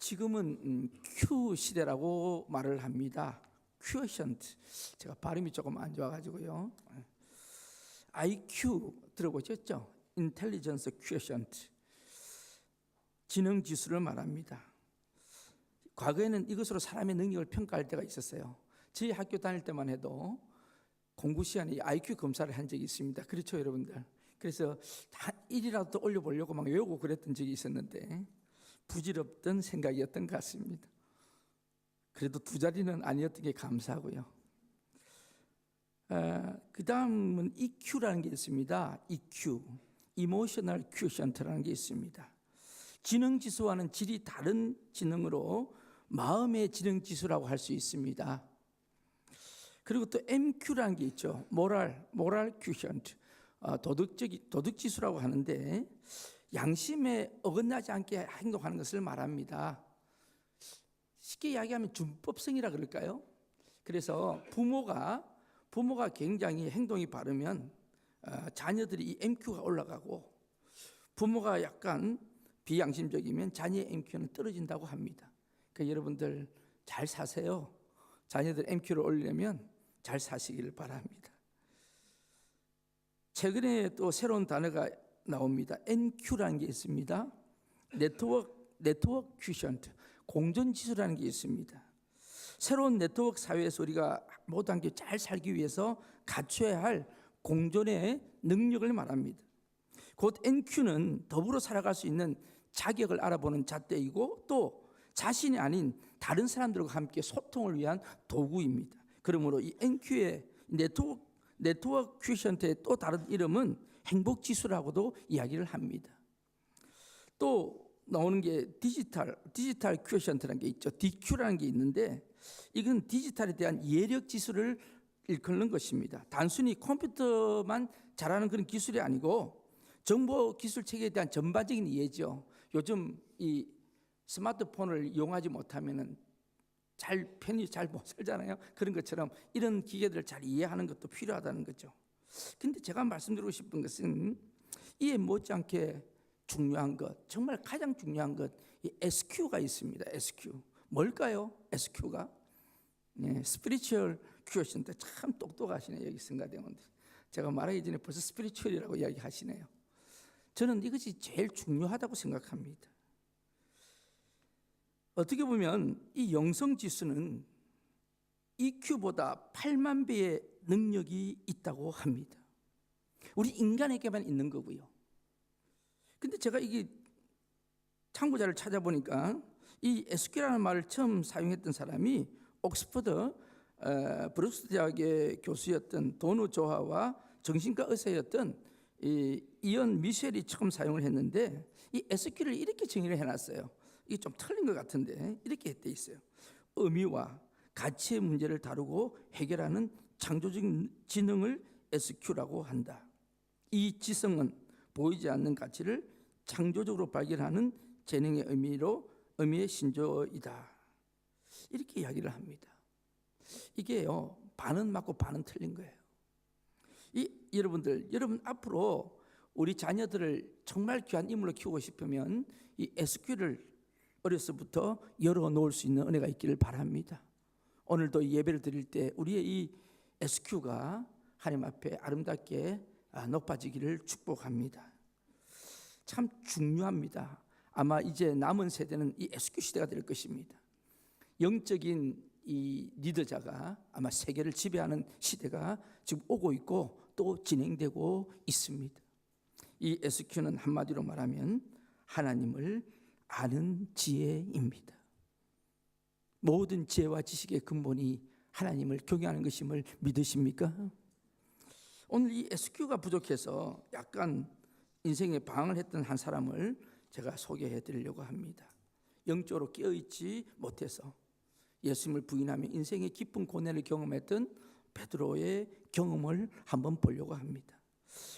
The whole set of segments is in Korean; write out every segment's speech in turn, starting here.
지금은 Q 시대라고 말을 합니다. 퀴어션트. 제가 발음이 조금 안 좋아가지고요. IQ 들어보셨죠? 인텔리전스 퀴어션트. 지능 지수를 말합니다. 과거에는 이것으로 사람의 능력을 평가할 때가 있었어요. 저희 학교 다닐 때만 해도 공부 시간에 IQ 검사를 한 적이 있습니다. 그렇죠, 여러분들? 그래서 한 1이라도 더 올려보려고 막 외우고 그랬던 적이 있었는데 부질없던 생각이었던 것 같습니다. 그래도 2자리는 아니었던 게 감사하고요. 그 다음은 EQ라는 게 있습니다. EQ, Emotional Quotient라는 게 있습니다. 지능지수와는 질이 다른 지능으로 마음의 지능지수라고 할 수 있습니다. 그리고 또 MQ라는 게 있죠. Moral Quotient, 도덕지수라고 하는데 양심에 어긋나지 않게 행동하는 것을 말합니다. 쉽게 이야기하면 준법성이라 그럴까요? 그래서 부모가 굉장히 행동이 바르면 자녀들이 이 MQ가 올라가고, 부모가 약간 비양심적이면 자녀의 MQ는 떨어진다고 합니다. 그러니까 여러분들 잘 사세요. 자녀들 MQ를 올리려면 잘 사시기를 바랍니다. 최근에 또 새로운 단어가 나옵니다. NQ라는 게 있습니다. 네트워크 퀴션트, 공존지수라는 게 있습니다. 새로운 네트워크 사회에서 우리가 모두 함께 잘 살기 위해서 갖춰야 할 공존의 능력을 말합니다. 곧 NQ는 더불어 살아갈 수 있는 자격을 알아보는 잣대이고, 또 자신이 아닌 다른 사람들과 함께 소통을 위한 도구입니다. 그러므로 이 NQ의 네트워크 퀴션트의 또 다른 이름은 행복지수라고도 이야기를 합니다. 또 나오는 게 디지털 퀴션트라는 게 있죠. DQ라는 게 있는데, 이건 디지털에 대한 예력 지수를 일컫는 것입니다. 단순히 컴퓨터만 잘하는 그런 기술이 아니고 정보 기술 체계에 대한 전반적인 이해죠. 요즘 이 스마트폰을 이용하지 못하면은 편히 잘 못 살잖아요. 그런 것처럼 이런 기계들을 잘 이해하는 것도 필요하다는 거죠. 근데 제가 말씀드리고 싶은 것은 이에 못지않게 중요한 것, 정말 가장 중요한 것, 이 SQ가 있습니다. SQ. 뭘까요? SQ가? 스피리추얼 큐어션트. 참 똑똑하시네요. 여기 성가대원들. 제가 말하기 전에 벌써 스피리추얼이라고 이야기하시네요. 저는 이것이 제일 중요하다고 생각합니다. 어떻게 보면 이 영성지수는 EQ보다 8만 배의 능력이 있다고 합니다. 우리 인간에게만 있는 거고요. 근데 제가 이게 참고자를 찾아보니까 이 SQ라는 말을 처음 사용했던 사람이 옥스퍼드 브룩스 대학의 교수였던 도누 조하와 정신과 의사였던 이언 미셸이 처음 사용을 했는데, 이 SQ를 이렇게 정의를 해놨어요. 이게 좀 틀린 것 같은데 이렇게 돼 있어요. 의미와 가치의 문제를 다루고 해결하는 창조적인 지능을 SQ라고 한다. 이 지성은 보이지 않는 가치를 창조적으로 발견하는 재능의 의미의 신조이다. 이렇게 이야기를 합니다. 이게요, 반은 맞고 반은 틀린 거예요. 여러분 앞으로 우리 자녀들을 정말 귀한 인물로 키우고 싶으면 이 SQ를 어려서부터 열어놓을 수 있는 은혜가 있기를 바랍니다. 오늘도 예배를 드릴 때 우리의 이 SQ가 하나님 앞에 아름답게 높아지기를 축복합니다. 참 중요합니다. 아마 이제 남은 세대는 이 SQ 시대가 될 것입니다. 영적인 이 리더자가 아마 세계를 지배하는 시대가 지금 오고 있고 또 진행되고 있습니다. 이 SQ는 한마디로 말하면 하나님을 아는 지혜입니다. 모든 지혜와 지식의 근본이 하나님을 경외하는 것임을 믿으십니까? 오늘 이 SQ가 부족해서 약간 인생에 방황을 했던 한 사람을 제가 소개해 드리려고 합니다. 영적으로 깨어있지 못해서 예수님을 부인하며 인생의 깊은 고뇌를 경험했던 베드로의 경험을 한번 보려고 합니다.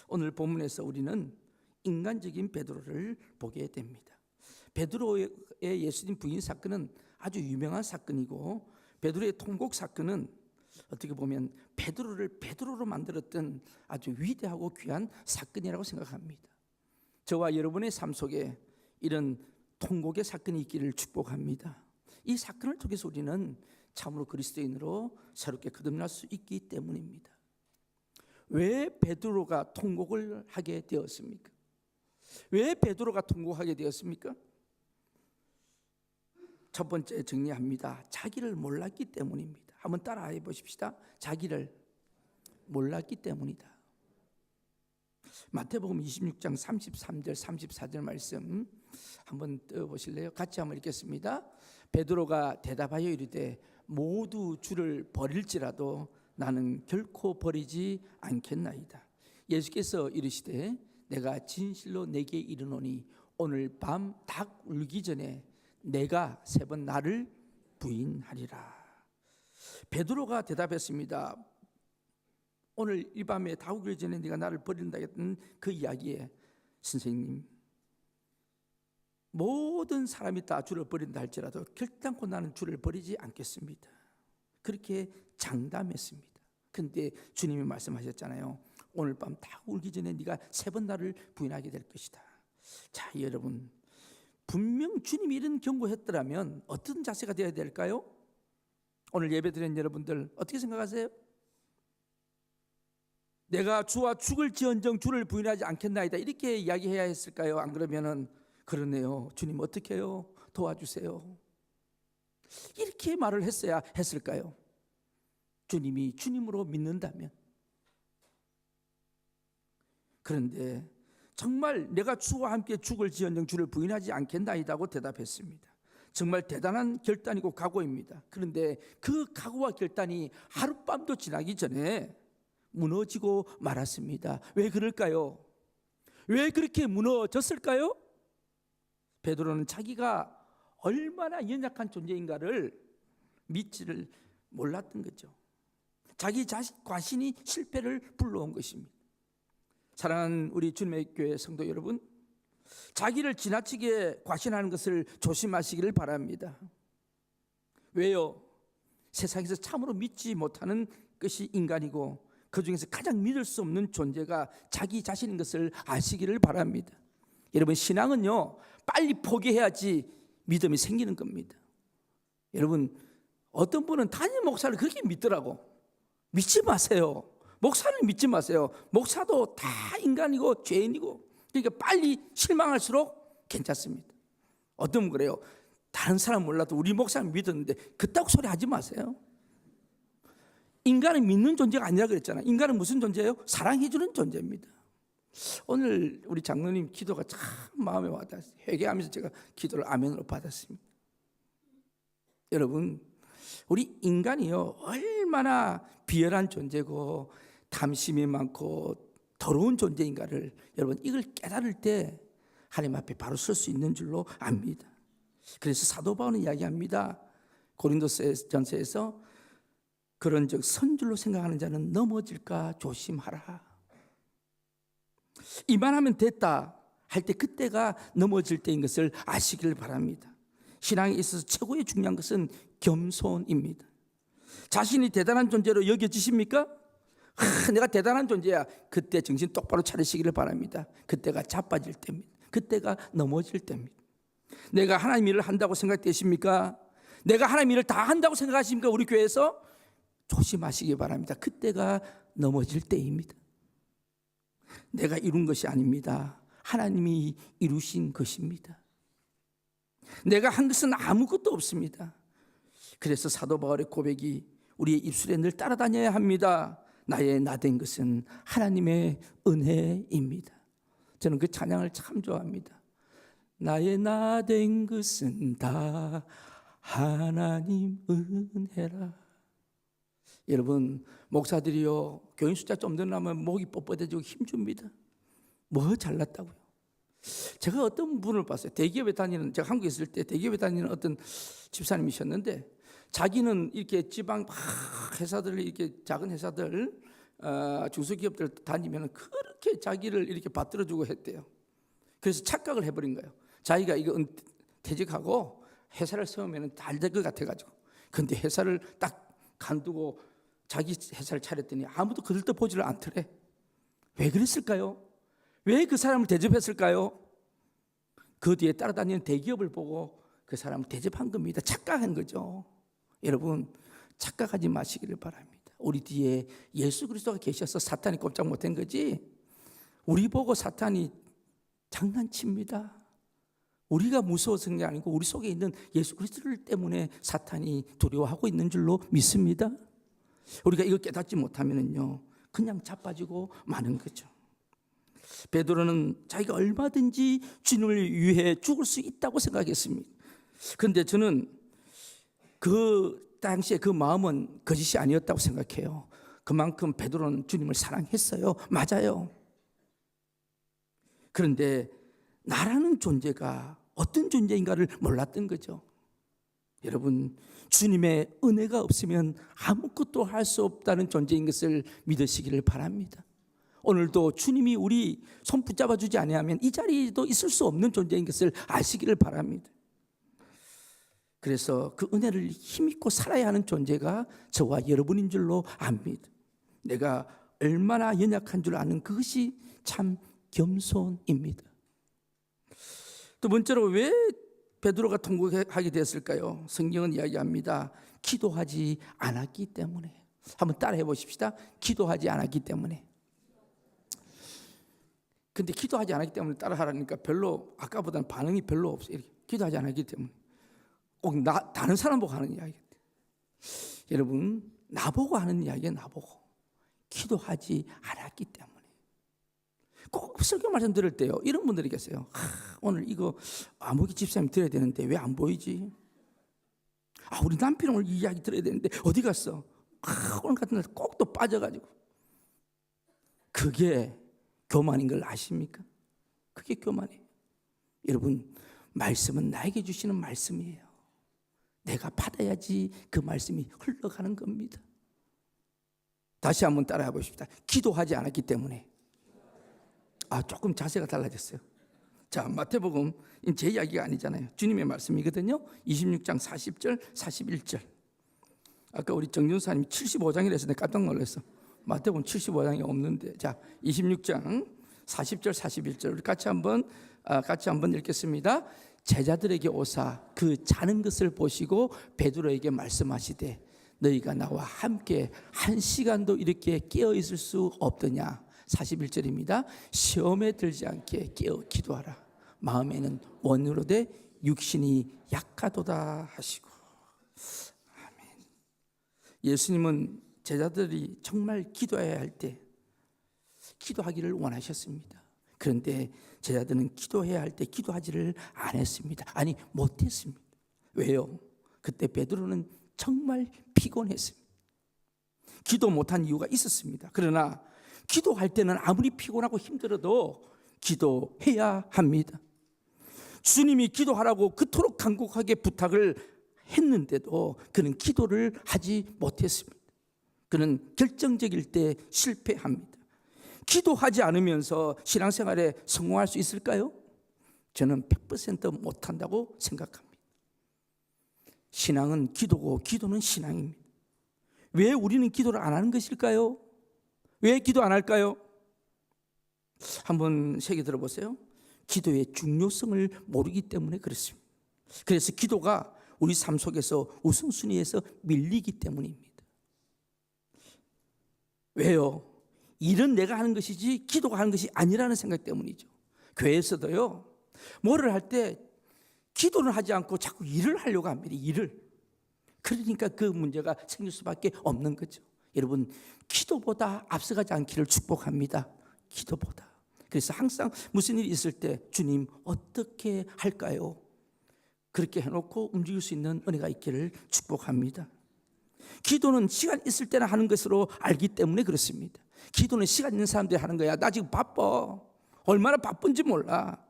오늘 본문에서 우리는 인간적인 베드로를 보게 됩니다. 베드로의 예수님 부인 사건은 아주 유명한 사건이고, 베드로의 통곡 사건은 어떻게 보면 베드로를 베드로로 만들었던 아주 위대하고 귀한 사건이라고 생각합니다. 저와 여러분의 삶 속에 이런 통곡의 사건이 있기를 축복합니다. 이 사건을 통해서 우리는 참으로 그리스도인으로 새롭게 거듭날 수 있기 때문입니다. 왜 베드로가 통곡을 하게 되었습니까? 왜 베드로가 통곡하게 되었습니까? 첫 번째 정리합니다. 자기를 몰랐기 때문입니다. 한번 따라해 보십시다. 자기를 몰랐기 때문이다. 마태복음 26장 33절 34절 말씀 한번 띄워보실래요? 같이 한번 읽겠습니다. 베드로가 대답하여 이르되 모두 주를 버릴지라도 나는 결코 버리지 않겠나이다. 예수께서 이르시되 내가 진실로 내게 이르노니 오늘 밤 닭 울기 전에 내가 3번 나를 부인하리라. 베드로가 대답했습니다. 오늘 이 밤에 닭 울기 전에 네가 나를 버린다 했던 그 이야기에 선생님, 모든 사람이 다 주를 버린다 할지라도 결단코 나는 주를 버리지 않겠습니다. 그렇게 장담했습니다. 그런데 주님이 말씀하셨잖아요. 오늘 밤 닭 울기 전에 네가 3번 나를 부인하게 될 것이다. 자, 여러분, 분명 주님이 이런 경고했더라면 어떤 자세가 되어야 될까요? 오늘 예배드린 여러분들 어떻게 생각하세요? 내가 주와 죽을지언정 주를 부인하지 않겠나이다 이렇게 이야기해야 했을까요? 안 그러면은 그러네요. 주님 어떻게 해요? 도와주세요. 이렇게 말을 했어야 했을까요? 주님이 주님으로 믿는다면. 그런데 정말 내가 주와 함께 죽을지언정 주를 부인하지 않겠나이다고 대답했습니다. 정말 대단한 결단이고 각오입니다. 그런데 그 각오와 결단이 하룻밤도 지나기 전에 무너지고 말았습니다. 왜 그럴까요? 왜 그렇게 무너졌을까요? 베드로는 자기가 얼마나 연약한 존재인가를 믿지를 몰랐던 거죠. 자기 자신이 실패를 불러온 것입니다. 사랑하는 우리 주님의 교회 성도 여러분, 자기를 지나치게 과신하는 것을 조심하시기를 바랍니다. 왜요? 세상에서 참으로 믿지 못하는 것이 인간이고 그 중에서 가장 믿을 수 없는 존재가 자기 자신인 것을 아시기를 바랍니다. 여러분, 신앙은요 빨리 포기해야지 믿음이 생기는 겁니다. 여러분, 어떤 분은 담임 목사를 그렇게 믿더라고. 믿지 마세요. 목사를 믿지 마세요. 목사도 다 인간이고 죄인이고, 그러니까 빨리 실망할수록 괜찮습니다. 어떤 분 그래요. 다른 사람 몰라도 우리 목사는 믿었는데 그따구 소리 하지 마세요. 인간은 믿는 존재가 아니라 그랬잖아요. 인간은 무슨 존재예요? 사랑해주는 존재입니다. 오늘 우리 장로님 기도가 참 마음에 와닿았어요. 회개하면서 제가 기도를 아멘으로 받았습니다. 여러분, 우리 인간이요 얼마나 비열한 존재고 탐심이 많고 더러운 존재인가를 여러분 이걸 깨달을 때 하나님 앞에 바로 설 수 있는 줄로 압니다. 그래서 사도 바울은 이야기합니다. 고린도전서에서 그런즉 선줄로 생각하는 자는 넘어질까 조심하라. 이만하면 됐다 할 때 그때가 넘어질 때인 것을 아시길 바랍니다. 신앙에 있어서 최고의 중요한 것은 겸손입니다. 자신이 대단한 존재로 여겨지십니까? 내가 대단한 존재야. 그때 정신 똑바로 차리시기를 바랍니다. 그때가 자빠질 때입니다. 그때가 넘어질 때입니다. 내가 하나님 일을 한다고 생각되십니까? 내가 하나님 일을 다 한다고 생각하십니까? 우리 교회에서 조심하시기 바랍니다. 그때가 넘어질 때입니다. 내가 이룬 것이 아닙니다. 하나님이 이루신 것입니다. 내가 한 것은 아무것도 없습니다. 그래서 사도 바울의 고백이 우리의 입술에 늘 따라다녀야 합니다. 나의 나된 것은 하나님의 은혜입니다. 저는 그 찬양을 참 좋아합니다. 나의 나된 것은 다 하나님 은혜라. 여러분, 목사들이요 교인 숫자 좀 늘어나면 목이 뻣뻣해지고 힘줍니다. 뭐 잘났다고요. 제가 어떤 분을 봤어요. 대기업에 다니는, 제가 한국에 있을 때 대기업에 다니는 어떤 집사님이셨는데 자기는 이렇게 지방 회사들, 이렇게 작은 회사들, 중소기업들 다니면 그렇게 자기를 이렇게 받들어주고 했대요. 그래서 착각을 해버린 거예요. 자기가 이거 퇴직하고 회사를 세우면 잘 될 것 같아가지고. 근데 회사를 딱 간두고 자기 회사를 차렸더니 아무도 그들도 보지를 않더래. 왜 그랬을까요? 왜 그 사람을 대접했을까요? 그 뒤에 따라다니는 대기업을 보고 그 사람을 대접한 겁니다. 착각한 거죠. 여러분, 착각하지 마시기를 바랍니다. 우리 뒤에 예수 그리스도가 계셔서 사탄이 꼼짝 못한 거지, 우리 보고 사탄이 장난칩니다. 우리가 무서워서 그런 게 아니고 우리 속에 있는 예수 그리스도를 때문에 사탄이 두려워하고 있는 줄로 믿습니다. 우리가 이거 깨닫지 못하면요 그냥 자빠지고 마는 거죠. 베드로는 자기가 얼마든지 주님을 위해 죽을 수 있다고 생각했습니다. 그런데 저는 그 당시에 그 마음은 거짓이 아니었다고 생각해요. 그만큼 베드로는 주님을 사랑했어요. 맞아요. 그런데 나라는 존재가 어떤 존재인가를 몰랐던 거죠. 여러분, 주님의 은혜가 없으면 아무것도 할 수 없다는 존재인 것을 믿으시기를 바랍니다. 오늘도 주님이 우리 손 붙잡아 주지 아니하면 이 자리에도 있을 수 없는 존재인 것을 아시기를 바랍니다. 그래서 그 은혜를 힘입고 살아야 하는 존재가 저와 여러분인 줄로 압니다. 내가 얼마나 연약한 줄 아는 그것이 참 겸손입니다. 두 번째로 왜 베드로가 통곡하게 됐을까요? 성경은 이야기합니다. 기도하지 않았기 때문에. 한번 따라해 보십시다. 기도하지 않았기 때문에. 근데 기도하지 않았기 때문에 따라하라니까 별로 아까보다는 반응이 별로 없어요. 기도하지 않았기 때문에. 꼭 다른 사람 보고 하는 이야기예요. 여러분, 나보고 하는 이야기예요. 나보고. 기도하지 않았기 때문에. 꼭 설교 말씀 들을 때요 이런 분들이 계세요. 오늘 이거 아무기 집사님 들어야 되는데 왜 안 보이지? 우리 남편 오늘 이 이야기 들어야 되는데 어디 갔어? 오늘 같은 날 꼭 또 빠져가지고. 그게 교만인 걸 아십니까? 그게 교만이에요. 여러분, 말씀은 나에게 주시는 말씀이에요. 내가 받아야지 그 말씀이 흘러가는 겁니다. 다시 한번 따라해 보십시다. 기도하지 않았기 때문에. 조금 자세가 달라졌어요. 자, 마태복음, 제 이야기가 아니잖아요. 주님의 말씀이거든요. 26장 40절, 41절. 아까 우리 정준사님이 75장이라 해서 내가 깜짝 놀랐어. 마태복음 75장이 없는데. 자, 26장 40절, 41절. 우리 같이 한번 읽겠습니다. 제자들에게 오사 그 자는 것을 보시고 베드로에게 말씀하시되 너희가 나와 함께 한 시간도 이렇게 깨어 있을 수 없더냐. 41절입니다. 시험에 들지 않게 깨어 기도하라. 마음에는 원으로되 육신이 약하도다 하시고. 아멘. 예수님은 제자들이 정말 기도해야 할 때 기도하기를 원하셨습니다. 그런데 제자들은 기도해야 할 때 기도하지를 안 했습니다. 아니, 못했습니다. 왜요? 그때 베드로는 정말 피곤했습니다. 기도 못한 이유가 있었습니다. 그러나 기도할 때는 아무리 피곤하고 힘들어도 기도해야 합니다. 주님이 기도하라고 그토록 간곡하게 부탁을 했는데도 그는 기도를 하지 못했습니다. 그는 결정적일 때 실패합니다. 기도하지 않으면서 신앙생활에 성공할 수 있을까요? 저는 100% 못한다고 생각합니다. 신앙은 기도고 기도는 신앙입니다. 왜 우리는 기도를 안 하는 것일까요? 왜 기도 안 할까요? 한번 새겨 들어보세요. 기도의 중요성을 모르기 때문에 그렇습니다. 그래서 기도가 우리 삶 속에서 우선순위에서 밀리기 때문입니다. 왜요? 일은 내가 하는 것이지 기도가 하는 것이 아니라는 생각 때문이죠. 교회에서도요, 뭐를 할 때 기도는 하지 않고 자꾸 일을 하려고 합니다. 일을. 그러니까 그 문제가 생길 수밖에 없는 거죠. 여러분, 기도보다 앞서가지 않기를 축복합니다. 기도보다. 그래서 항상 무슨 일이 있을 때 주님 어떻게 할까요? 그렇게 해놓고 움직일 수 있는 은혜가 있기를 축복합니다. 기도는 시간 있을 때나 하는 것으로 알기 때문에 그렇습니다. 기도는 시간 있는 사람들이 하는 거야. 나 지금 바빠. 얼마나 바쁜지 몰라.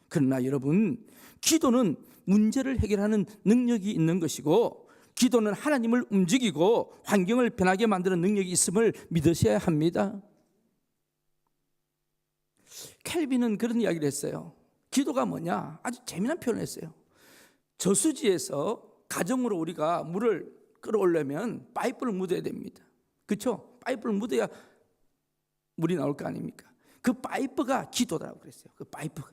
그러나 여러분, 기도는 문제를 해결하는 능력이 있는 것이고, 기도는 하나님을 움직이고 환경을 변하게 만드는 능력이 있음을 믿으셔야 합니다. 켈빈은 그런 이야기를 했어요. 기도가 뭐냐? 아주 재미난 표현을 했어요. 저수지에서 가정으로 우리가 물을 끌어올려면 파이프를 묻어야 됩니다. 그렇죠? 파이프를 묻어야 물이 나올 거 아닙니까? 그 파이프가 기도라고 그랬어요. 그 파이프가.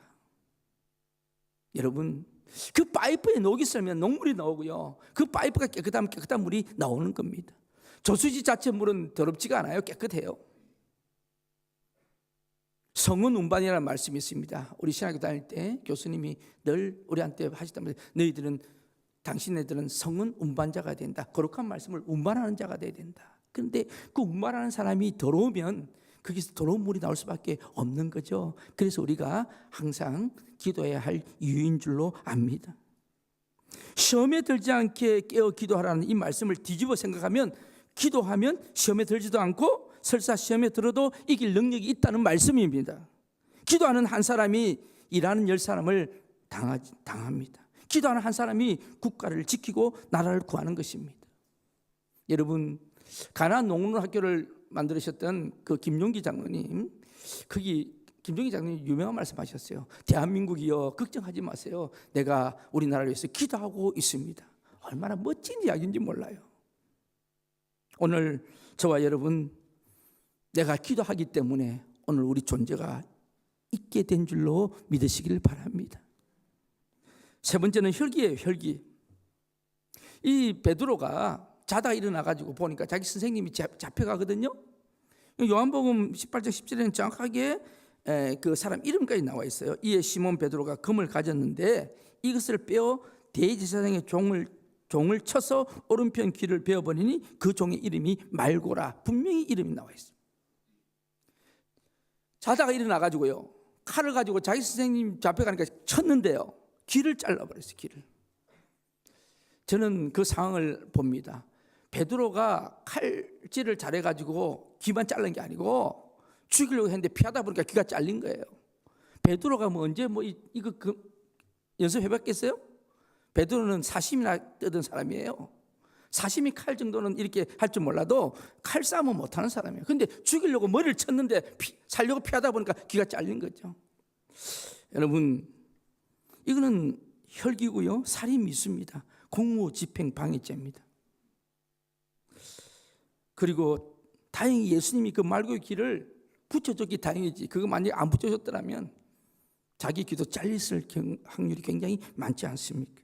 여러분, 그 파이프에 녹이 슬면 녹물이 나오고요, 그 파이프가 깨끗하면 깨끗한 물이 나오는 겁니다. 저수지 자체 물은 더럽지가 않아요. 깨끗해요. 성은 운반이라는 말씀이 있습니다. 우리 신학교 다닐 때 교수님이 늘 우리한테 하시단 말이에요. 너희들은, 당신네들은 성은 운반자가 된다. 거룩한 말씀을 운반하는 자가 돼야 된다. 그런데 그 운반하는 사람이 더러우면 거기서 더러운 물이 나올 수밖에 없는 거죠. 그래서 우리가 항상 기도해야 할 이유인 줄로 압니다. 시험에 들지 않게 깨어 기도하라는 이 말씀을 뒤집어 생각하면, 기도하면 시험에 들지도 않고 설사 시험에 들어도 이길 능력이 있다는 말씀입니다. 기도하는 한 사람이 일하는 10사람을 당합니다. 기도하는 한 사람이 국가를 지키고 나라를 구하는 것입니다. 여러분, 가나안 농문학교를 만들으셨던 그 김용기 장로님, 거기 김용기 장로님 유명한 말씀하셨어요. 대한민국이여, 걱정하지 마세요. 내가 우리나라를 위해서 기도하고 있습니다. 얼마나 멋진 이야기인지 몰라요. 오늘 저와 여러분, 내가 기도하기 때문에 오늘 우리 존재가 있게 된 줄로 믿으시길 바랍니다. 세 번째는 혈기예요. 혈기. 이 베드로가 자다가 일어나가지고 보니까 자기 선생님이 잡혀가거든요. 요한복음 18장 17절에는 정확하게 그 사람 이름까지 나와 있어요. 이에 시몬 베드로가 금을 가졌는데 이것을 빼어 대제사장의 종을 쳐서 오른편 귀를 베어버리니 그 종의 이름이 말고라. 분명히 이름이 나와 있어요. 자다가 일어나가지고요, 칼을 가지고 자기 선생님 잡혀가니까 쳤는데요, 귀를 잘라버렸어요. 귀를. 저는 그 상황을 봅니다. 베드로가 칼질을 잘해가지고 귀만 자른 게 아니고 죽이려고 했는데 피하다 보니까 귀가 잘린 거예요. 베드로가 뭐 언제 이거 연습해봤겠어요? 베드로는 사심이나 뜯은 사람이에요. 사심이 칼 정도는 이렇게 할 줄 몰라도 칼싸움은 못하는 사람이에요. 근데 죽이려고 머리를 쳤는데 살려고 피하다 보니까 귀가 잘린 거죠. 여러분, 이거는 혈기고요, 살인미수입니다. 공무집행방해죄입니다. 그리고 다행히 예수님이 그 말고의 귀를 붙여줬기 다행이지, 그거 만약에 안 붙여줬더라면 자기 귀도 잘렸을 확률이 굉장히 많지 않습니까?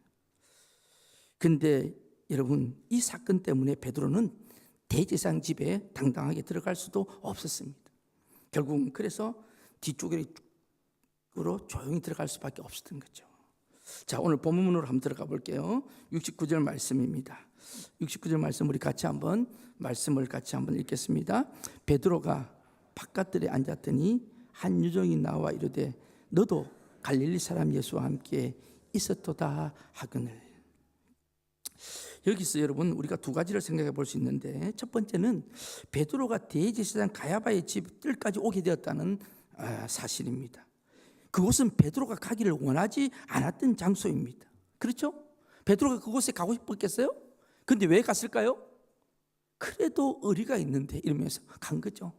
근데 여러분, 이 사건 때문에 베드로는 대제사장 집에 당당하게 들어갈 수도 없었습니다. 결국은 그래서 뒤쪽으로 조용히 들어갈 수밖에 없었던 거죠. 자, 오늘 본문으로 한번 들어가 볼게요. 69절 말씀입니다. 69절 말씀 우리 같이 한번 읽겠습니다. 베드로가 바깥들에 앉았더니 한 유종이 나와 이르되 너도 갈릴리 사람 예수와 함께 있었도다 하거늘. 여기서 여러분, 우리가 두 가지를 생각해 볼 수 있는데, 첫 번째는 베드로가 대제사장 가야바의 집 뜰까지 오게 되었다는 사실입니다. 그곳은 베드로가 가기를 원하지 않았던 장소입니다. 그렇죠? 베드로가 그곳에 가고 싶었겠어요? 근데 왜 갔을까요? 그래도 의리가 있는데 이러면서 간 거죠.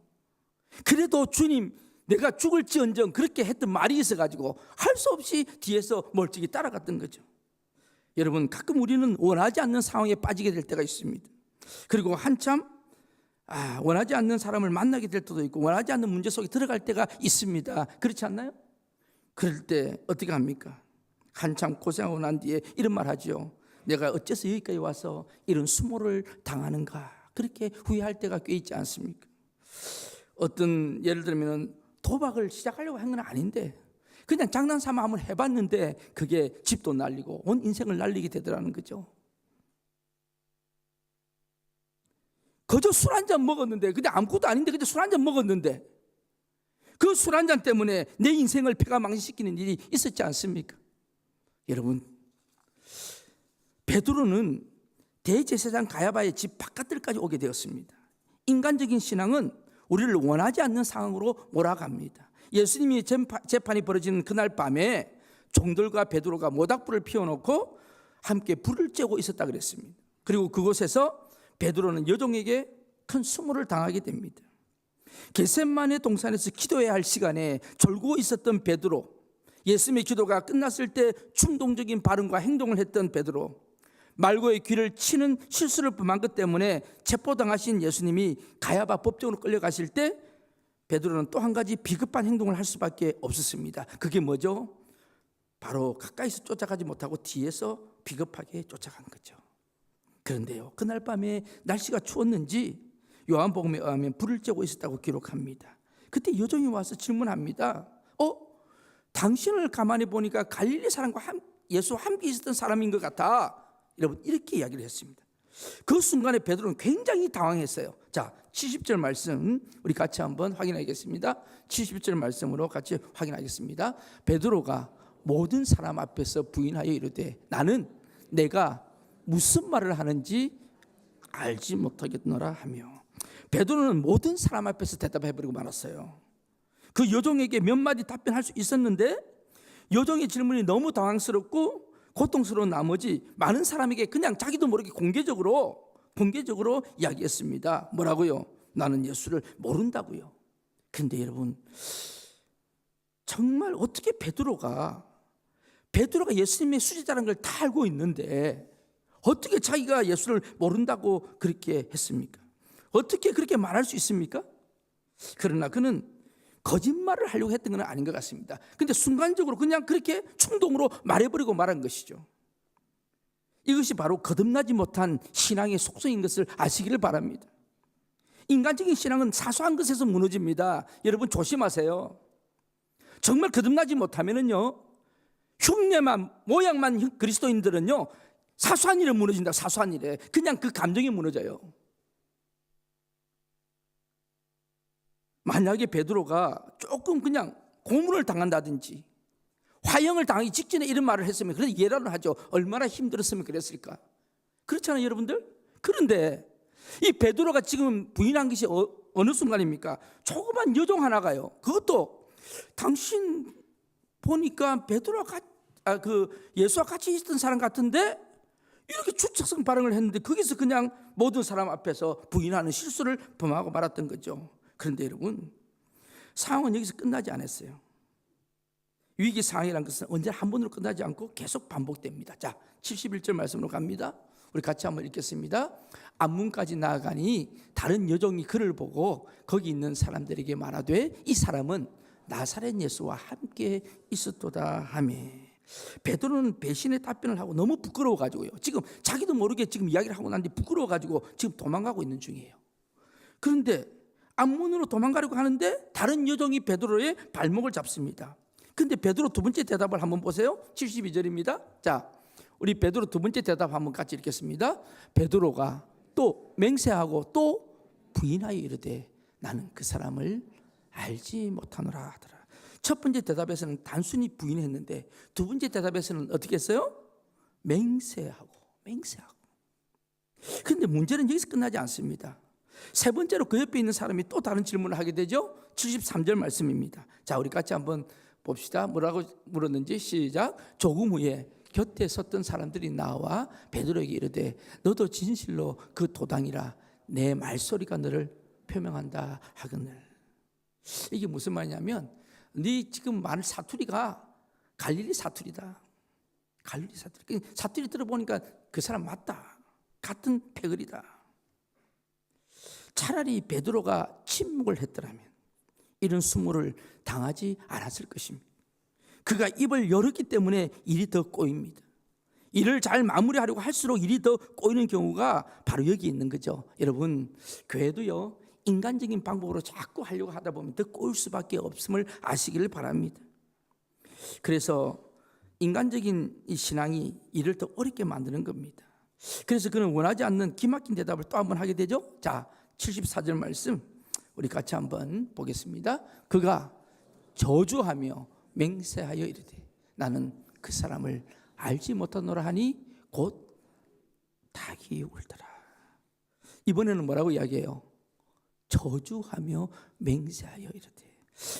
그래도 주님, 내가 죽을지언정, 그렇게 했던 말이 있어가지고 할 수 없이 뒤에서 멀찍이 따라갔던 거죠. 여러분, 가끔 우리는 원하지 않는 상황에 빠지게 될 때가 있습니다. 그리고 한참 원하지 않는 사람을 만나게 될 때도 있고 원하지 않는 문제 속에 들어갈 때가 있습니다. 그렇지 않나요? 그럴 때 어떻게 합니까? 한참 고생하고 난 뒤에 이런 말 하죠. 내가 어째서 여기까지 와서 이런 수모를 당하는가, 그렇게 후회할 때가 꽤 있지 않습니까? 어떤, 예를 들면 도박을 시작하려고 한 건 아닌데 그냥 장난삼아 한번 해봤는데 그게 집도 날리고 온 인생을 날리게 되더라는 거죠. 그저 술 한 잔 먹었는데, 근데 아무것도 아닌데 그저 술 한 잔 먹었는데 그 술 한 잔 때문에 내 인생을 패가망신시키는 일이 있었지 않습니까? 여러분, 베드로는 대제사장 가야바의 집 바깥들까지 오게 되었습니다. 인간적인 신앙은 우리를 원하지 않는 상황으로 몰아갑니다. 예수님이 재판이 벌어지는 그날 밤에 종들과 베드로가 모닥불을 피워놓고 함께 불을 쬐고 있었다 그랬습니다. 그리고 그곳에서 베드로는 여종에게 큰 수모를 당하게 됩니다. 겟세마네 동산에서 기도해야 할 시간에 졸고 있었던 베드로, 예수님의 기도가 끝났을 때 충동적인 발언과 행동을 했던 베드로, 말고의 귀를 치는 실수를 범한 것 때문에 체포당하신 예수님이 가야바 법정으로 끌려가실 때 베드로는 또 한 가지 비겁한 행동을 할 수밖에 없었습니다. 그게 뭐죠? 바로 가까이서 쫓아가지 못하고 뒤에서 비겁하게 쫓아간 거죠. 그런데요, 그날 밤에 날씨가 추웠는지 요한복음에 의하면 불을 쬐고 있었다고 기록합니다. 그때 여종이 와서 질문합니다. 당신을 가만히 보니까 갈릴리 사람과 예수와 함께 있었던 사람인 것 같아. 여러분, 이렇게 이야기를 했습니다. 그 순간에 베드로는 굉장히 당황했어요. 자, 70절 말씀 우리 같이 한번 확인하겠습니다. 70절 말씀으로 같이 확인하겠습니다. 베드로가 모든 사람 앞에서 부인하여 이르되 나는 내가 무슨 말을 하는지 알지 못하겠노라 하며, 베드로는 모든 사람 앞에서 대답해버리고 말았어요. 그 여종에게 몇 마디 답변할 수 있었는데 여종의 질문이 너무 당황스럽고 고통스러운 나머지 많은 사람에게 그냥 자기도 모르게 공개적으로 이야기했습니다. 뭐라고요? 나는 예수를 모른다고요. 그런데 여러분, 정말 어떻게 베드로가 예수님의 수제자라는 걸 다 알고 있는데 어떻게 자기가 예수를 모른다고 그렇게 했습니까? 어떻게 그렇게 말할 수 있습니까? 그러나 그는 거짓말을 하려고 했던 건 아닌 것 같습니다. 근데 순간적으로 그냥 그렇게 충동으로 말해버리고 말한 것이죠. 이것이 바로 거듭나지 못한 신앙의 속성인 것을 아시기를 바랍니다. 인간적인 신앙은 사소한 것에서 무너집니다. 여러분 조심하세요. 정말 거듭나지 못하면은요, 흉내만 모양만 그리스도인들은요, 사소한 일에 무너진다. 사소한 일에 그냥 그 감정이 무너져요. 만약에 베드로가 조금 그냥 고문을 당한다든지 화형을 당하기 직전에 이런 말을 했으면 그래도 이해를 하죠. 얼마나 힘들었으면 그랬을까. 그렇잖아요, 여러분들. 그런데 이 베드로가 지금 부인한 것이 어느 순간입니까? 조그만 여종 하나가요. 그것도 당신 보니까 베드로가 예수와 같이 있었던 사람 같은데 이렇게 추측성 발언을 했는데 거기서 그냥 모든 사람 앞에서 부인하는 실수를 범하고 말았던 거죠. 그런데 여러분, 상황은 여기서 끝나지 않았어요. 위기 상황이라는 것은 언제나 한 번으로 끝나지 않고 계속 반복됩니다. 자, 71절 말씀으로 갑니다. 우리 같이 한번 읽겠습니다. 앞문까지 나아가니 다른 여종이 그를 보고 거기 있는 사람들에게 말하되 이 사람은 나사렛 예수와 함께 있었도다 하며, 베드로는 배신의 답변을 하고 너무 부끄러워가지고요, 지금 자기도 모르게 지금 이야기를 하고 난 뒤 부끄러워가지고 지금 도망가고 있는 중이에요. 그런데 앞문으로 도망가려고 하는데 다른 여종이 베드로의 발목을 잡습니다. 근데 베드로 두 번째 대답을 한번 보세요. 72절입니다. 자, 우리 베드로 두 번째 대답 한번 같이 읽겠습니다. 베드로가 또 맹세하고 또 부인하여 이르되 나는 그 사람을 알지 못하노라 하더라. 첫 번째 대답에서는 단순히 부인했는데 두 번째 대답에서는 어떻게 했어요? 맹세하고. 그런데 문제는 여기서 끝나지 않습니다. 세 번째로 그 옆에 있는 사람이 또 다른 질문을 하게 되죠. 73절 말씀입니다. 자, 우리 같이 한번 봅시다. 뭐라고 물었는지 시작. 조금 후에 곁에 섰던 사람들이 나와 베드로에게 이르되 너도 진실로 그 도당이라 내 말소리가 너를 표명한다 하거늘. 이게 무슨 말이냐면 네 지금 말 사투리가 갈릴리 사투리다. 갈릴리 사투리. 사투리 들어보니까 그 사람 맞다. 같은 패거리다. 차라리 베드로가 침묵을 했더라면 이런 수모를 당하지 않았을 것입니다. 그가 입을 열었기 때문에 일이 더 꼬입니다. 일을 잘 마무리하려고 할수록 일이 더 꼬이는 경우가 바로 여기 있는 거죠. 여러분, 교회도요, 인간적인 방법으로 자꾸 하려고 하다 보면 더 꼬일 수밖에 없음을 아시기를 바랍니다. 그래서 인간적인 이 신앙이 일을 더 어렵게 만드는 겁니다. 그래서 그는 원하지 않는 기막힌 대답을 또 한번 하게 되죠. 자, 74절 말씀 우리 같이 한번 보겠습니다. 그가 저주하며 맹세하여 이르되 나는 그 사람을 알지 못하노라 하니 곧 닭이 울더라. 이번에는 뭐라고 이야기해요? 저주하며 맹세하여 이르되.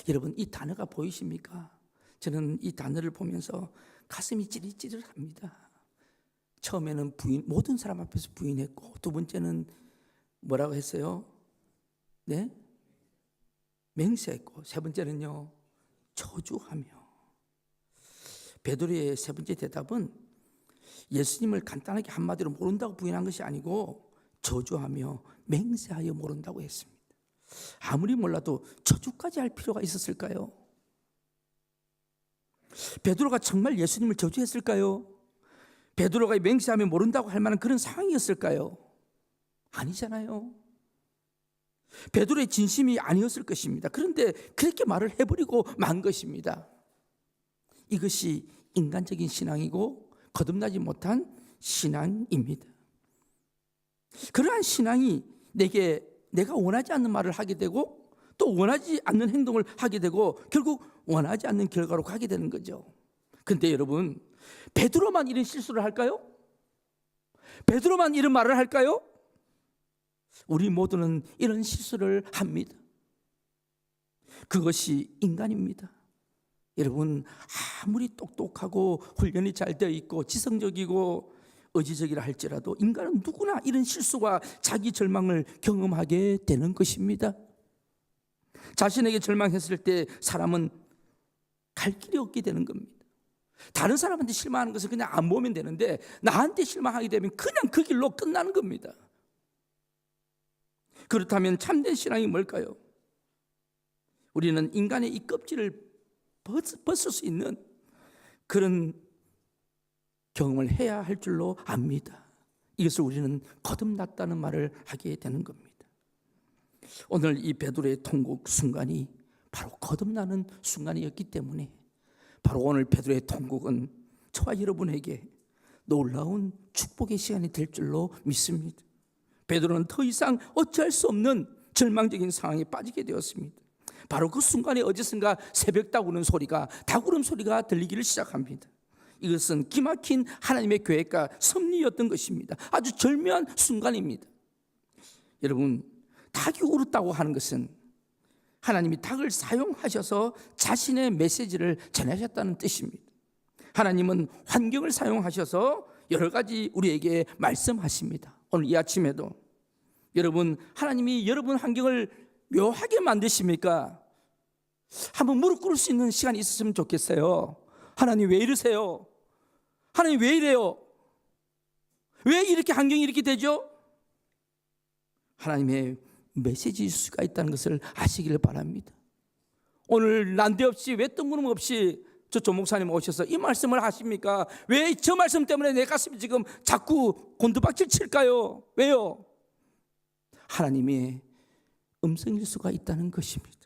여러분, 이 단어가 보이십니까? 저는 이 단어를 보면서 가슴이 찌릿찌릿합니다. 처음에는 모든 사람 앞에서 부인했고, 두 번째는 뭐라고 했어요? 네? 맹세했고, 세 번째는요, 저주하며. 베드로의 세 번째 대답은 예수님을 간단하게 한마디로 모른다고 부인한 것이 아니고 저주하며 맹세하여 모른다고 했습니다. 아무리 몰라도 저주까지 할 필요가 있었을까요? 베드로가 정말 예수님을 저주했을까요? 베드로가 맹세하면 모른다고 할 만한 그런 상황이었을까요? 아니잖아요. 베드로의 진심이 아니었을 것입니다. 그런데 그렇게 말을 해버리고 만 것입니다. 이것이 인간적인 신앙이고 거듭나지 못한 신앙입니다. 그러한 신앙이 내가 원하지 않는 말을 하게 되고 또 원하지 않는 행동을 하게 되고 결국 원하지 않는 결과로 가게 되는 거죠. 그런데 여러분, 베드로만 이런 실수를 할까요? 베드로만 이런 말을 할까요? 우리 모두는 이런 실수를 합니다. 그것이 인간입니다. 여러분, 아무리 똑똑하고 훈련이 잘 되어 있고 지성적이고 의지적이라 할지라도 인간은 누구나 이런 실수와 자기 절망을 경험하게 되는 것입니다. 자신에게 절망했을 때 사람은 갈 길이 없게 되는 겁니다. 다른 사람한테 실망하는 것을 그냥 안 보면 되는데 나한테 실망하게 되면 그냥 그 길로 끝나는 겁니다. 그렇다면 참된 신앙이 뭘까요? 우리는 인간의 이 껍질을 벗을 수 있는 그런 경험을 해야 할 줄로 압니다. 이것을 우리는 거듭났다는 말을 하게 되는 겁니다. 오늘 이 베드로의 통곡 순간이 바로 거듭나는 순간이었기 때문에 바로 오늘 베드로의 통곡은 저와 여러분에게 놀라운 축복의 시간이 될 줄로 믿습니다. 베드로는 더 이상 어찌할 수 없는 절망적인 상황에 빠지게 되었습니다. 바로 그 순간에 어디선가 새벽 다구는 소리가, 다구름 소리가 들리기를 시작합니다. 이것은 기막힌 하나님의 계획과 섭리였던 것입니다. 아주 절묘한 순간입니다. 여러분, 닭이 울었다고 하는 것은 하나님이 닭을 사용하셔서 자신의 메시지를 전하셨다는 뜻입니다. 하나님은 환경을 사용하셔서 여러 가지 우리에게 말씀하십니다. 오늘 이 아침에도 여러분, 하나님이 여러분 환경을 묘하게 만드십니까? 한번 무릎 꿇을 수 있는 시간이 있었으면 좋겠어요. 하나님 왜 이러세요? 하나님 왜 이래요? 왜 이렇게 환경이 이렇게 되죠? 하나님의 메시지일 수가 있다는 것을 아시기를 바랍니다. 오늘 난데없이 왜 뜬구름 없이 조 목사님 오셔서 이 말씀을 하십니까? 왜 저 말씀 때문에 내 가슴이 지금 자꾸 곤두박질 칠까요? 왜요? 하나님의 음성일 수가 있다는 것입니다.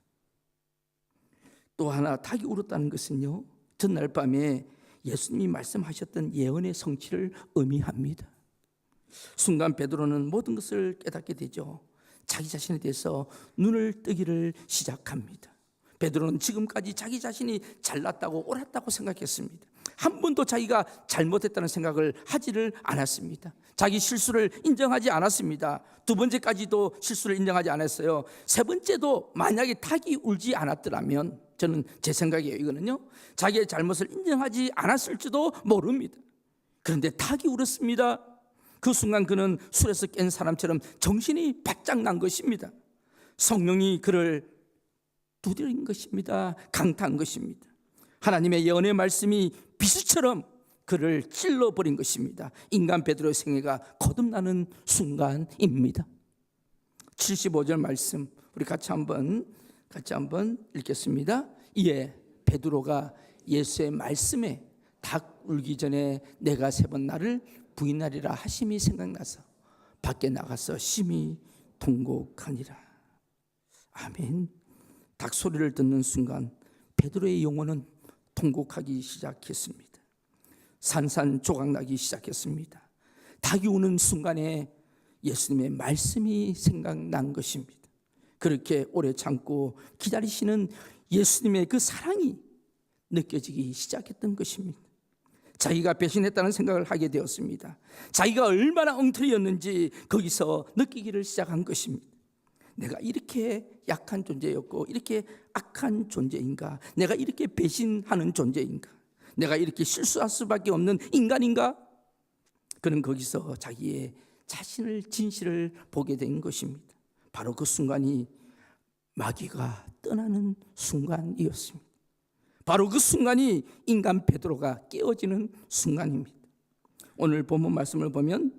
또 하나 닭이 울었다는 것은요, 전날 밤에 예수님이 말씀하셨던 예언의 성취를 의미합니다. 순간 베드로는 모든 것을 깨닫게 되죠. 자기 자신에 대해서 눈을 뜨기를 시작합니다. 베드로는 지금까지 자기 자신이 잘났다고 옳았다고 생각했습니다. 한 번도 자기가 잘못했다는 생각을 하지를 않았습니다. 자기 실수를 인정하지 않았습니다. 두 번째까지도 실수를 인정하지 않았어요. 세 번째도 만약에 닭이 울지 않았더라면, 저는 제 생각이에요, 이거는요, 자기의 잘못을 인정하지 않았을지도 모릅니다. 그런데 닭이 울었습니다. 그 순간 그는 술에서 깬 사람처럼 정신이 바짝 난 것입니다. 성령이 그를 두드린 것입니다. 강타한 것입니다. 하나님의 예언의 말씀이 비수처럼 그를 찔러버린 것입니다. 인간 베드로의 생애가 거듭나는 순간입니다. 75절 말씀 우리 같이 한번 읽겠습니다. 이에 베드로가 예수의 말씀에 닭 울기 전에 내가 세 번 나를 부인하리라 하심이 생각나서 밖에 나가서 심히 통곡하니라. 아멘. 닭 소리를 듣는 순간 베드로의 영혼은 통곡하기 시작했습니다. 산산조각나기 시작했습니다. 닭이 우는 순간에 예수님의 말씀이 생각난 것입니다. 그렇게 오래 참고 기다리시는 예수님의 그 사랑이 느껴지기 시작했던 것입니다. 자기가 배신했다는 생각을 하게 되었습니다. 자기가 얼마나 엉터리였는지 거기서 느끼기를 시작한 것입니다. 내가 이렇게 약한 존재였고 이렇게 악한 존재인가? 내가 이렇게 배신하는 존재인가? 내가 이렇게 실수할 수밖에 없는 인간인가? 그는 거기서 자기의 자신을 진실을 보게 된 것입니다. 바로 그 순간이 마귀가 떠나는 순간이었습니다. 바로 그 순간이 인간 베드로가 깨어지는 순간입니다. 오늘 본문 말씀을 보면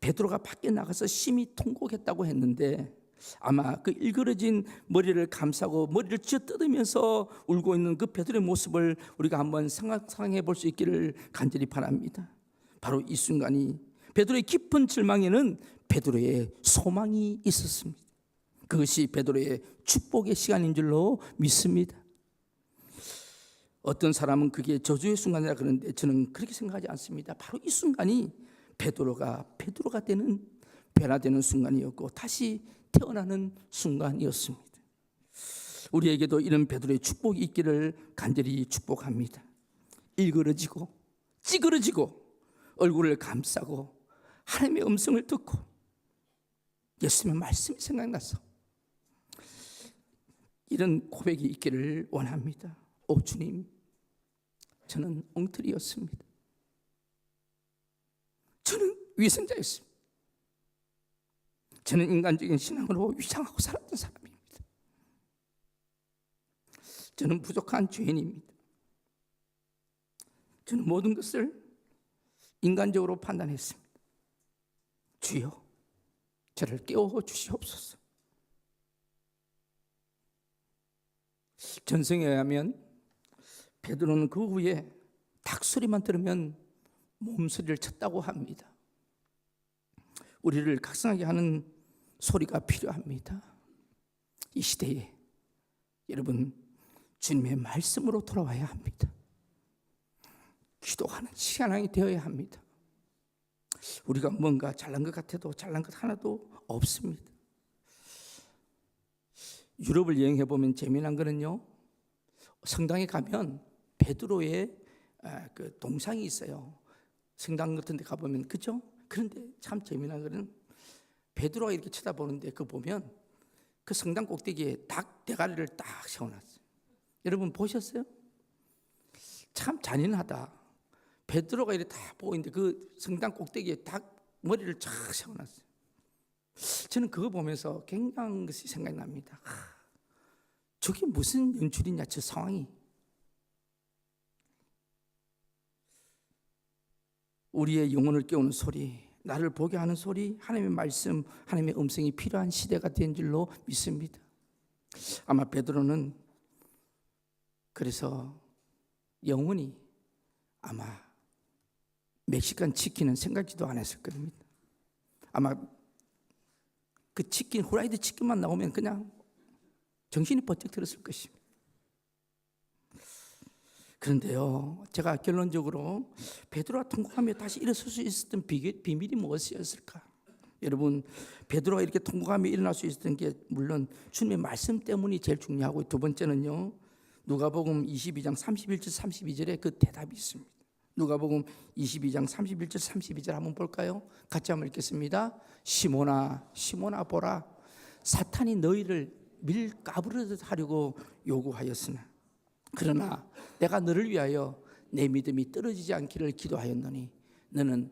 베드로가 밖에 나가서 심히 통곡했다고 했는데 아마 그 일그러진 머리를 감싸고 머리를 쥐어뜯으면서 울고 있는 그 베드로의 모습을 우리가 한번 상상해 볼 수 있기를 간절히 바랍니다. 바로 이 순간이 베드로의 깊은 절망에는 베드로의 소망이 있었습니다. 그것이 베드로의 축복의 시간인 줄로 믿습니다. 어떤 사람은 그게 저주의 순간이라 그러는데 저는 그렇게 생각하지 않습니다. 바로 이 순간이 베드로가 되는 변화되는 순간이었고 다시 태어나는 순간이었습니다. 우리에게도 이런 베드로의 축복이 있기를 간절히 축복합니다. 일그러지고 찌그러지고 얼굴을 감싸고 하나님의 음성을 듣고 예수님의 말씀이 생각나서 이런 고백이 있기를 원합니다. 오 주님, 저는 엉터리였습니다. 저는 위선자였습니다. 저는 인간적인 신앙으로 위장하고 살았던 사람입니다. 저는 부족한 죄인입니다. 저는 모든 것을 인간적으로 판단했습니다. 주여, 저를 깨워 주시옵소서. 전승에 의하면 베드로는 그 후에 닭소리만 들으면 몸소리를 쳤다고 합니다. 우리를 각성하게 하는 소리가 필요합니다. 이 시대에 여러분, 주님의 말씀으로 돌아와야 합니다. 기도하는 시간이 되어야 합니다. 우리가 뭔가 잘난 것 같아도 잘난 것 하나도 없습니다. 유럽을 여행해 보면 재미난 거는요, 성당에 가면 베드로의 그 동상이 있어요. 성당 같은 데 가보면, 그죠? 그런데 참 재미난 거는 베드로가 이렇게 쳐다보는데 그 보면 그 성당 꼭대기에 닭 대가리를 딱 세워놨어요. 여러분 보셨어요? 참 잔인하다. 베드로가 이렇게 다 보고 있는데 그 성당 꼭대기에 닭 머리를 쫙 세워놨어요. 저는 그거 보면서 굉장한 것이 생각이 납니다. 저게 무슨 연출이냐, 저 상황이. 우리의 영혼을 깨우는 소리, 나를 보게 하는 소리, 하나님의 말씀, 하나님의 음성이 필요한 시대가 된 줄로 믿습니다. 아마 베드로는 그래서 영원히 아마 멕시칸 치킨은 생각지도 않았을 겁니다. 아마 그 치킨, 후라이드 치킨만 나오면 그냥 정신이 번쩍 들었을 것입니다. 그런데요, 제가 결론적으로 베드로가 통곡하며 다시 일어설 수 있었던 비밀이 무엇이었을까? 여러분, 베드로가 이렇게 통곡하며 일어날 수 있었던 게 물론 주님의 말씀 때문이 제일 중요하고, 두 번째는요, 누가복음 22장 31절 32절에 그 대답이 있습니다. 누가복음 22장 31절 32절 한번 볼까요? 같이 한번 읽겠습니다. 시몬아, 시몬아 보라, 사탄이 너희를 밀가부르듯 하려고 요구하였으나 그러나 내가 너를 위하여 내 믿음이 떨어지지 않기를 기도하였노니 너는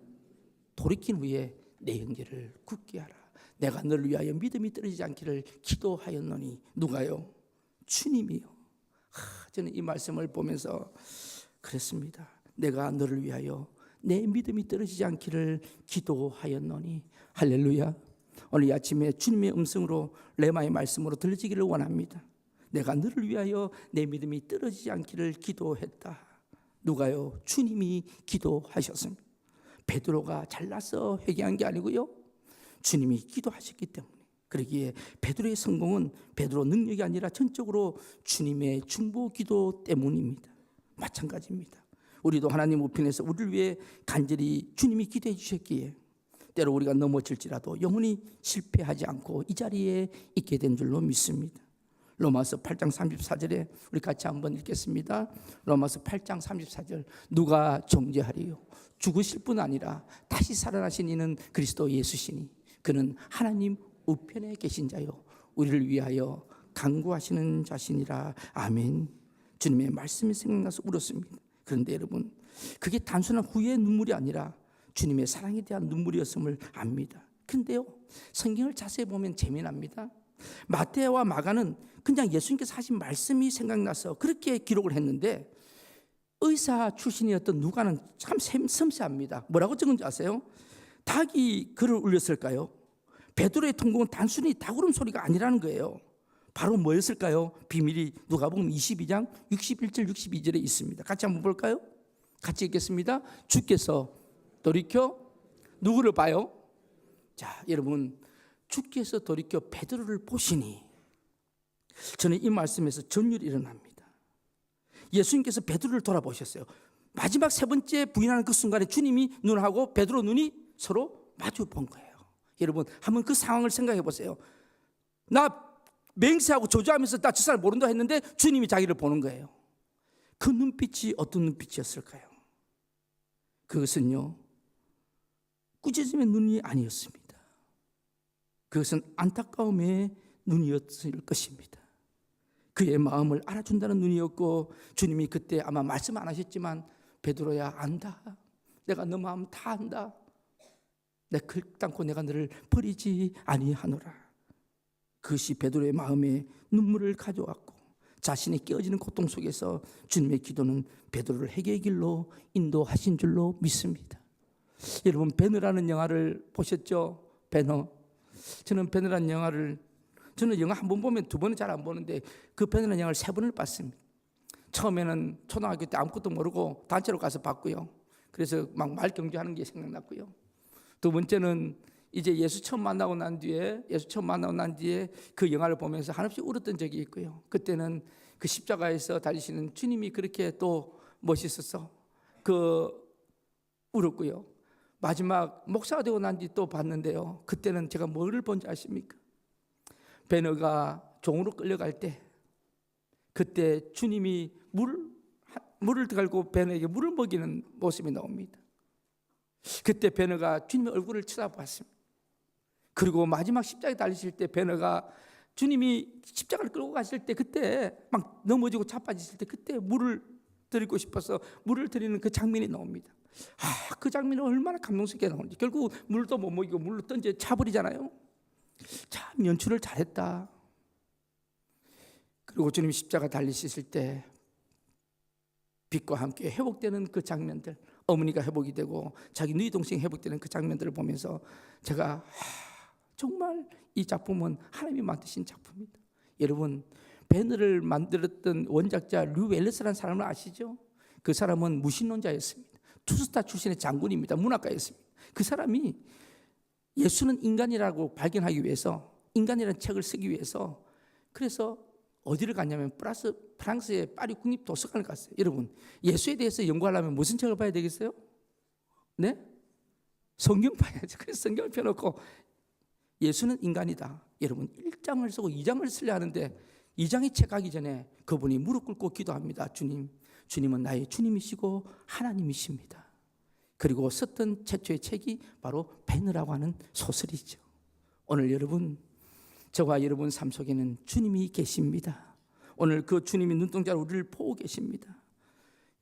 돌이킨 후에 내 형제를 굳게 하라. 내가 너를 위하여 믿음이 떨어지지 않기를 기도하였노니 누가요? 주님이요. 저는 이 말씀을 보면서 그랬습니다. 내가 너를 위하여 내 믿음이 떨어지지 않기를 기도하였노니. 할렐루야. 오늘 아침에 주님의 음성으로 레마의 말씀으로 들려지기를 원합니다. 내가 너를 위하여 내 믿음이 떨어지지 않기를 기도했다. 누가요? 주님이 기도하셨습니다. 베드로가 잘나서 회개한 게 아니고요, 주님이 기도하셨기 때문에. 그러기에 베드로의 성공은 베드로 능력이 아니라 전적으로 주님의 중보 기도 때문입니다. 마찬가지입니다. 우리도 하나님 우편에서 우리를 위해 간절히 주님이 기도해 주셨기에 때로 우리가 넘어질지라도 영원히 실패하지 않고 이 자리에 있게 된 줄로 믿습니다. 로마서 8장 34절에 우리 같이 한번 읽겠습니다. 로마서 8장 34절. 누가 정죄하리요? 죽으실 뿐 아니라 다시 살아나신 이는 그리스도 예수시니 그는 하나님 우편에 계신 자요 우리를 위하여 간구하시는 자신이라. 아멘. 주님의 말씀이 생각나서 울었습니다. 그런데 여러분, 그게 단순한 후회의 눈물이 아니라 주님의 사랑에 대한 눈물이었음을 압니다. 근데요, 성경을 자세히 보면 재미납니다. 마태와 마가는 그냥 예수님께서 하신 말씀이 생각나서 그렇게 기록을 했는데, 의사 출신이었던 누가는 참 섬세합니다. 뭐라고 적은지 아세요? 닭이 글을 울렸을까요? 베드로의 통곡은 단순히 다구름 소리가 아니라는 거예요. 바로 뭐였을까요? 비밀이 누가복음 22장 61절 62절에 있습니다. 같이 한번 볼까요? 같이 읽겠습니다. 주께서 돌이켜 누구를 봐요? 자, 여러분, 주께서 돌이켜 베드로를 보시니, 저는 이 말씀에서 전율이 일어납니다. 예수님께서 베드로를 돌아보셨어요. 마지막 세 번째 부인하는 그 순간에 주님이 눈하고 베드로 눈이 서로 마주 본 거예요. 여러분, 한번 그 상황을 생각해 보세요. 나 맹세하고 저주하면서 나 저 사람 모른다 했는데 주님이 자기를 보는 거예요. 그 눈빛이 어떤 눈빛이었을까요? 그것은요, 꾸짖음의 눈이 아니었습니다. 그것은 안타까움의 눈이었을 것입니다. 그의 마음을 알아준다는 눈이었고, 주님이 그때 아마 말씀 안 하셨지만, 베드로야, 안다. 내가 너 마음 다 안다. 내 결단코 내가 너를 버리지 아니하노라. 그것이 베드로의 마음에 눈물을 가져왔고, 자신이 깨어지는 고통 속에서 주님의 기도는 베드로를 회개의 길로 인도하신 줄로 믿습니다. 여러분, 배너라는 영화를 보셨죠? 배너. 저는 배너라는 영화를, 저는 영화 한 번 보면 두 번은 잘 안 보는데 그 배너라는 영화를 세 번을 봤습니다. 처음에는 초등학교 때 아무것도 모르고 단체로 가서 봤고요. 그래서 막 말 경주하는 게 생각났고요. 두 번째는 이제 예수 처음 만나고 난 뒤에 그 영화를 보면서 한없이 울었던 적이 있고요. 그때는 그 십자가에서 달리시는 주님이 그렇게 또 멋있어서 울었고요. 마지막 목사가 되고 난 뒤 또 봤는데요. 그때는 제가 뭐를 본지 아십니까? 베너가 종으로 끌려갈 때, 그때 주님이 물을 들고 베너에게 물을 먹이는 모습이 나옵니다. 그때 베너가 주님의 얼굴을 쳐다봤습니다. 그리고 마지막 십자가에 달리실 때 베너가 주님이 십자가를 끌고 가실 때, 그때 막 넘어지고 자빠지실 때 그때 물을 드리고 싶어서 물을 드리는 그 장면이 나옵니다. 그 장면이 얼마나 감동스럽게 나오는지. 결국 물도 못 먹이고 물로 던져 차버리잖아요. 참 연출을 잘했다. 그리고 주님이 십자가 달리셨을 때 빛과 함께 회복되는 그 장면들, 어머니가 회복이 되고 자기 누이 동생이 회복되는 그 장면들을 보면서 제가 정말 이 작품은 하나님이 만드신 작품입니다. 여러분, 배너를 만들었던 원작자 류 웰레스라는 사람을 아시죠? 그 사람은 무신론자였습니다. 투스타 출신의 장군입니다. 문학가였습니다. 그 사람이 예수는 인간이라고 발견하기 위해서, 인간이라는 책을 쓰기 위해서, 그래서 어디를 갔냐면 프랑스의 파리 국립도서관을 갔어요. 여러분, 예수에 대해서 연구하려면 무슨 책을 봐야 되겠어요? 네? 성경 봐야죠. 그래서 성경을 펴놓고 예수는 인간이다. 여러분, 1장을 쓰고 2장을 쓰려 하는데 2장이 책 가기 전에 그분이 무릎 꿇고 기도합니다. 주님은 나의 주님이시고 하나님이십니다. 그리고 썼던 최초의 책이 바로 베너라고 하는 소설이죠. 오늘 여러분, 저와 여러분 삶 속에는 주님이 계십니다. 오늘 그 주님이 눈동자로 우리를 보고 계십니다.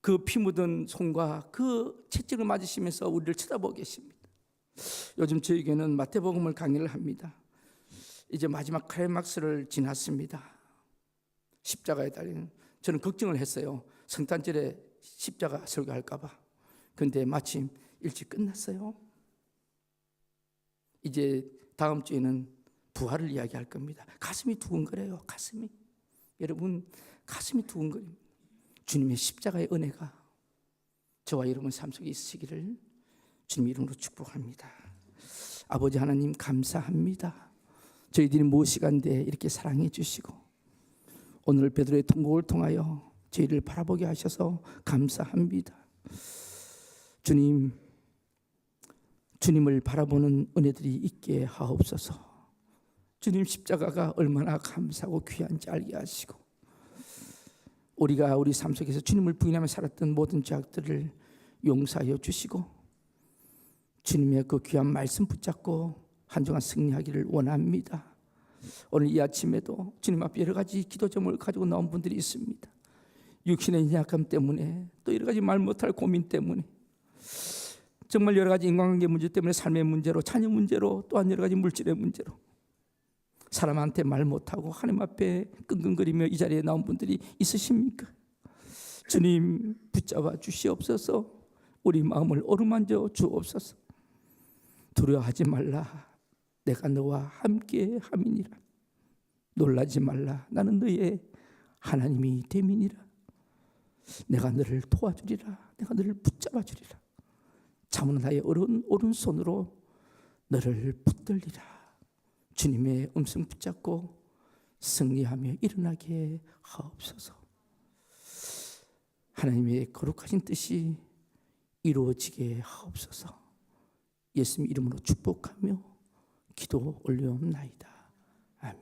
그 피 묻은 손과 그 채찍을 맞으시면서 우리를 쳐다보고 계십니다. 요즘 저에게는 마태복음을 강의를 합니다. 이제 마지막 클라이막스를 지났습니다. 십자가에 달리는, 저는 걱정을 했어요. 성탄절에 십자가 설교할까 봐. 그런데 마침 일찍 끝났어요. 이제 다음 주에는 부활을 이야기할 겁니다. 가슴이 두근거려요. 여러분, 가슴이 두근거립니다. 주님의 십자가의 은혜가 저와 여러분 삶 속에 있으시기를 주님 이름으로 축복합니다. 아버지 하나님, 감사합니다. 저희들이 무엇이간데 이렇게 사랑해 주시고 오늘 베드로의 통곡을 통하여 저희를 바라보게 하셔서 감사합니다. 주님을 바라보는 은혜들이 있게 하옵소서. 주님 십자가가 얼마나 감사하고 귀한지 알게 하시고, 우리가 우리 삶 속에서 주님을 부인하며 살았던 모든 죄악들을 용서하여 주시고, 주님의 그 귀한 말씀 붙잡고 한 주간 승리하기를 원합니다. 오늘 이 아침에도 주님 앞에 여러 가지 기도 제목을 가지고 나온 분들이 있습니다. 육신의 약함 때문에, 또 여러 가지 말 못할 고민 때문에, 정말 여러 가지 인간관계 문제 때문에, 삶의 문제로, 자녀 문제로, 또한 여러 가지 물질의 문제로 사람한테 말 못하고 하나님 앞에 끙끙거리며 이 자리에 나온 분들이 있으십니까? 주님 붙잡아 주시옵소서. 우리 마음을 어루만져 주옵소서. 두려워하지 말라. 내가 너와 함께 함이니라. 놀라지 말라. 나는 너의 하나님이 됨이니라. 내가 너를 도와주리라. 내가 너를 붙잡아 주리라. 참으로 나의 오른손으로 너를 붙들리라. 주님의 음성 붙잡고 승리하며 일어나게 하옵소서. 하나님의 거룩하신 뜻이 이루어지게 하옵소서. 예수님 이름으로 축복하며 기도 올려옵나이다. 아멘.